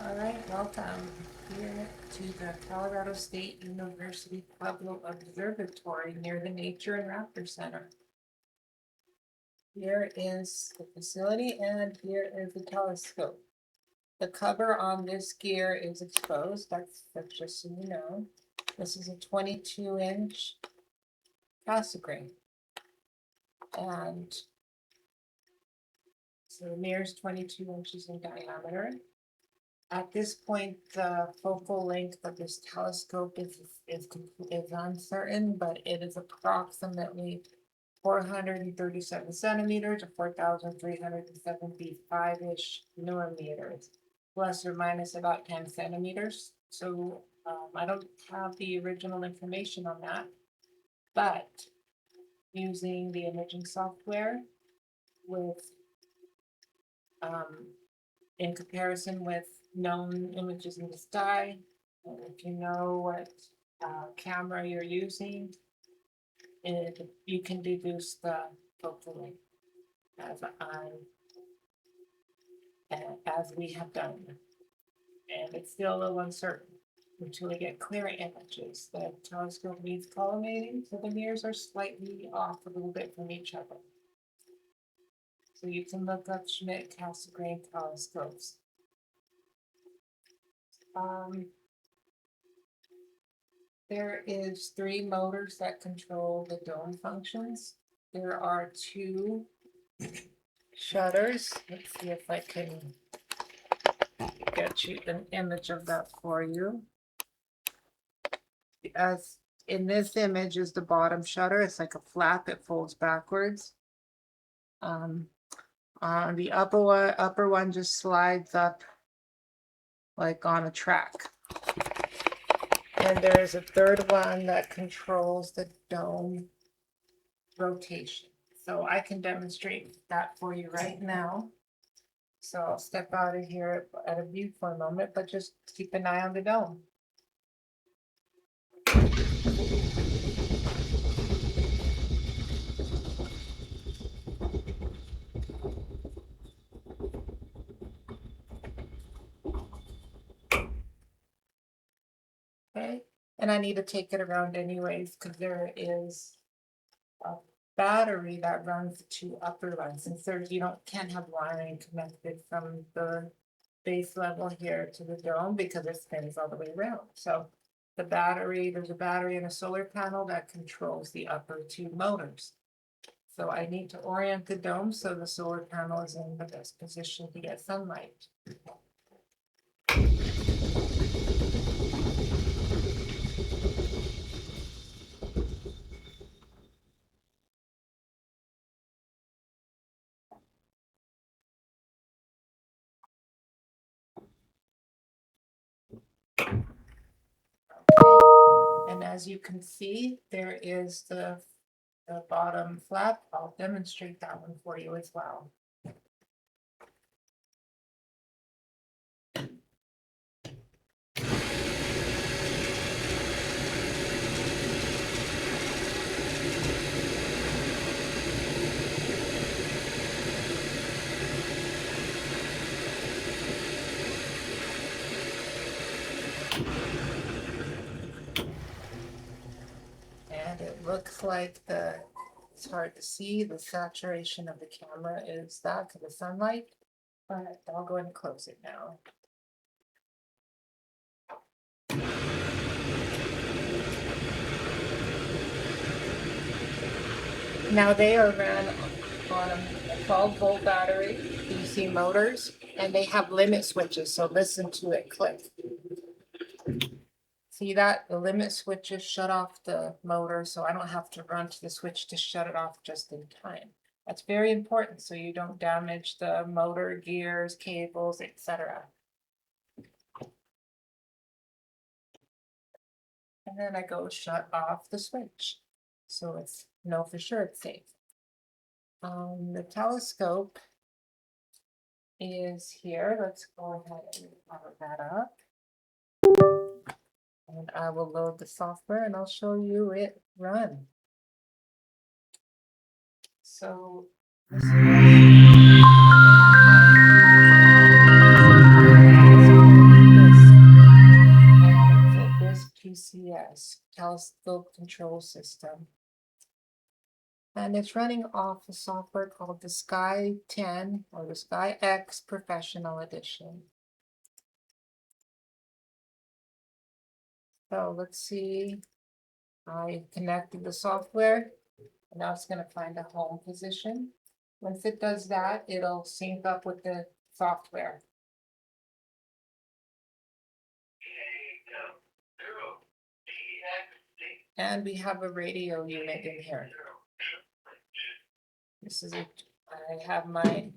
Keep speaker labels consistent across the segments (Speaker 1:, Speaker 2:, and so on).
Speaker 1: All right, welcome here to the Colorado State University Pueblo Observatory near the Nature and Raptor Center. Here is the facility and here is the telescope. The cover on this gear is exposed, that's just so you know. This is a 22-inch Cassegrain. And so the mirror is 22 inches in diameter. At this point, the focal length of this telescope is uncertain, but it is approximately 437 centimeters or 4,375-ish millimeters, plus or minus about 10 centimeters. So I don't have the original information on that, but using the imaging software with in comparison with known images in the sky, and if you know what camera you're using, you can deduce the focal length as we have done. And it's still a little uncertain until we get clear images. The telescope needs collimating, so the mirrors are slightly off a little bit from each other. So you can look up Schmidt Cassegrain telescopes. There is 3 motors that control the dome functions. There are 2 shutters. Let's see if I can get you an image of that for you. As in this image is the bottom shutter. It's like a flap, it folds backwards. The upper one just slides up like on a track. And there's a third one that controls the dome rotation. So I can demonstrate that for you right now. So I'll step out of here at a view for a moment, but just keep an eye on the dome. Okay, and I need to take it around anyways because there is a battery that runs the 2 upper ones. Since can't have wiring connected from the base level here to the dome because it spins all the way around. So there's a battery and a solar panel that controls the upper 2 motors. So I need to orient the dome so the solar panel is in the best position to get sunlight. And as you can see, there is the bottom flap. I'll demonstrate that one for you as well. And it looks like it's hard to see, the saturation of the camera is that to the sunlight, but I'll go ahead and close it now. Now they are ran on a 12-volt battery, DC motors, and they have limit switches, so listen to it click. See that? The limit switches shut off the motor, so I don't have to run to the switch to shut it off just in time. That's very important so you don't damage the motor, gears, cables, etc. And then I go shut off the switch. So it's know for sure it's safe. The telescope is here. Let's go ahead and power that up. And I will load the software and I'll show you it run. So this is telescope control system. And it's running off a software called the Sky 10 or the Sky X Professional Edition. So let's see. I connected the software. And now it's going to find a home position. Once it does that, it'll sync up with the software. And we have a radio unit in here. This is I have my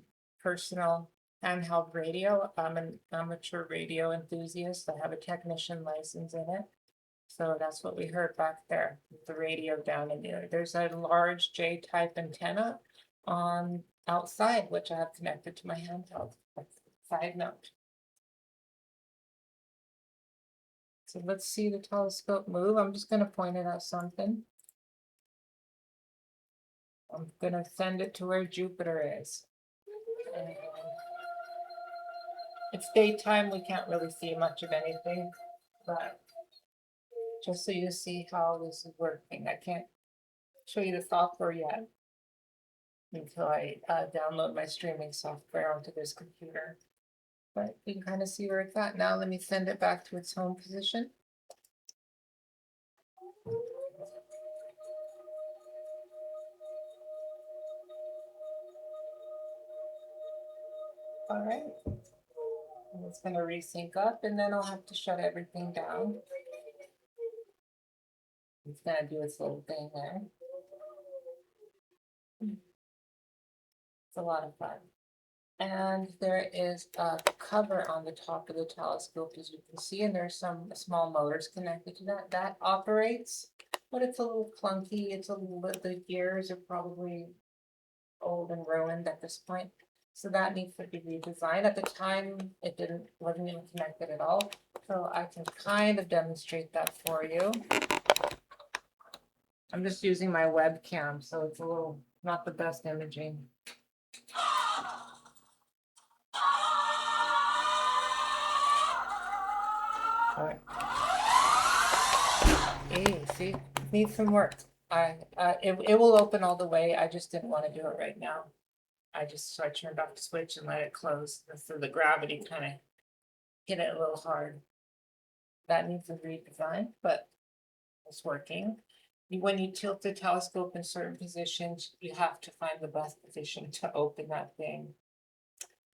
Speaker 1: personal handheld radio. I'm an amateur radio enthusiast. I have a technician license in it. So that's what we heard back there, the radio down in there. There's a large J-type antenna on outside, which I have connected to my handheld. Side note. So let's see the telescope move. I'm just going to point it at something. I'm going to send it to where Jupiter is. And it's daytime. We can't really see much of anything, but just so you see how this is working. I can't show you the software yet until I download my streaming software onto this computer. But you can kind of see where it's at. Now let me send it back to its home position. All right. And it's going to resync up, and then I'll have to shut everything down. It's going to do its little thing there. It's a lot of fun. And there is a cover on the top of the telescope, as you can see, and there's some small motors connected to that. That operates, but it's a little clunky. It's a little, the gears are probably old and ruined at this point. So that needs to be redesigned. At the time, it wasn't even connected at all. So I can kind of demonstrate that for you. I'm just using my webcam, so it's a little, not the best imaging. All right. Hey, see, needs some work. It will open all the way. I just didn't want to do it right now. So I turned off the switch and let it close. So the gravity kind of hit it a little hard. That needs a redesign, but it's working. When you tilt the telescope in certain positions, you have to find the best position to open that thing.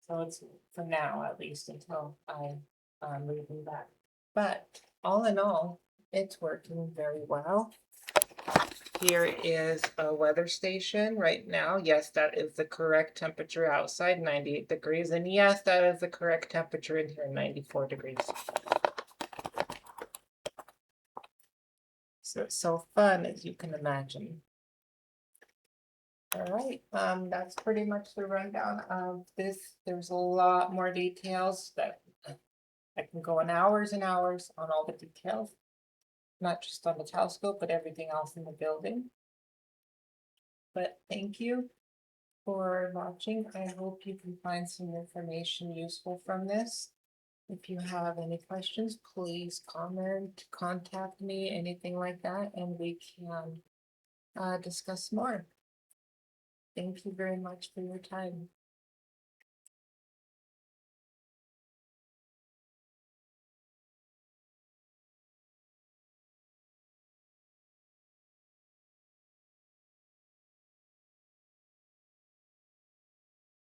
Speaker 1: So it's for now, at least, until I move them back. But all in all, it's working very well. Here is a weather station right now. Yes, that is the correct temperature outside, 98 degrees. And yes, that is the correct temperature in here, 94 degrees. So it's so fun, as you can imagine. All right, that's pretty much the rundown of this. There's a lot more details that I can go on hours and hours on all the details, not just on the telescope, but everything else in the building. But thank you for watching. I hope you can find some information useful from this. If you have any questions, please comment, contact me, anything like that, and we can discuss more. Thank you very much for your time.